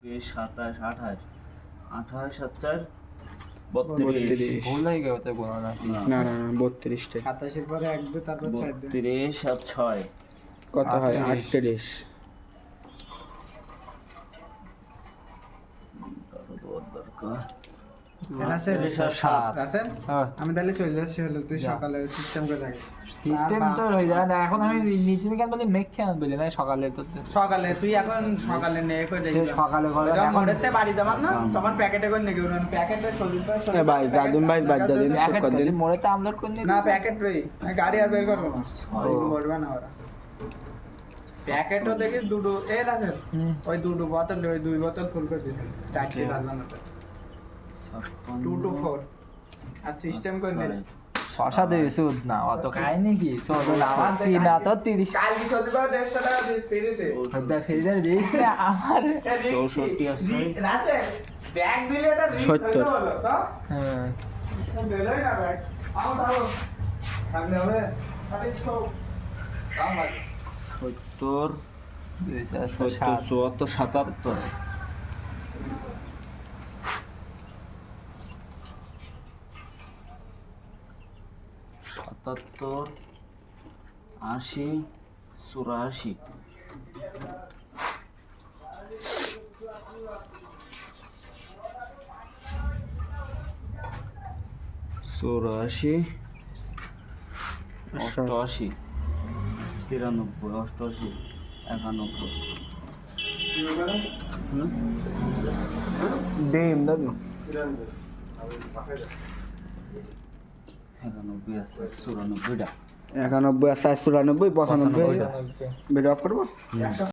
27 28 28 7 32 ভুল হয়ে গেছে গোনা না না না না 32 টা 27 এর পরে 1 2 তারপর 4 2 32 আর 6 কত হয় 38 38 দরকার রাসেল 7 রাসেল আমি তাহলে চলে যাচ্ছি হলো তুই সকালে সিস্টেম করে রাখ সিস্টেম তো হয়ে যায় না এখন আমি নিচে কেন বলি মেক খেয়ে বলি না সকালে তো সকালে তুই এখন সকালে নে করে সে সকালে করে যখন এখন মোড়েতে বাড়ি যাবার না তখন প্যাকেটে করে নেগে ওরন প্যাকেটে সলিড এ ভাই জাদুন ভাই বাদ জাদিন প্যাকেট কত দিন মোড়ে তো আপলোড করে না প্যাকেট রই গাড়ি আর বের করবো না করবে না ওরা প্যাকেটও দেখি দুটো এ রাখে ওই দুটো বোতল ওই 2 বোতল ফুল করে দিস চারটি রাখলাম ওটা 2 to 4 আর সিস্টেম করে নে শশা দেবে সুদ না অত খায় নাকি সুদ আমার তিন না তো 30 কাল কি সত্যি করে 150 টাকা দিস পেরিতে ওটা ফেলে দিস না আমার 64 আছে রাতে ব্যাগ দিলে এটা রিস্ক 70 হলো তো হ্যাঁ দেলই না ব্যাগ আও দাও থাকলে হবে আরে তো দাম লাগে 70 207 74 77 77 80 84 84 88 93 88 91 ডিম দাদু 91 আছে 94 টা 91 আর 94 95 95 বেড অফ করবো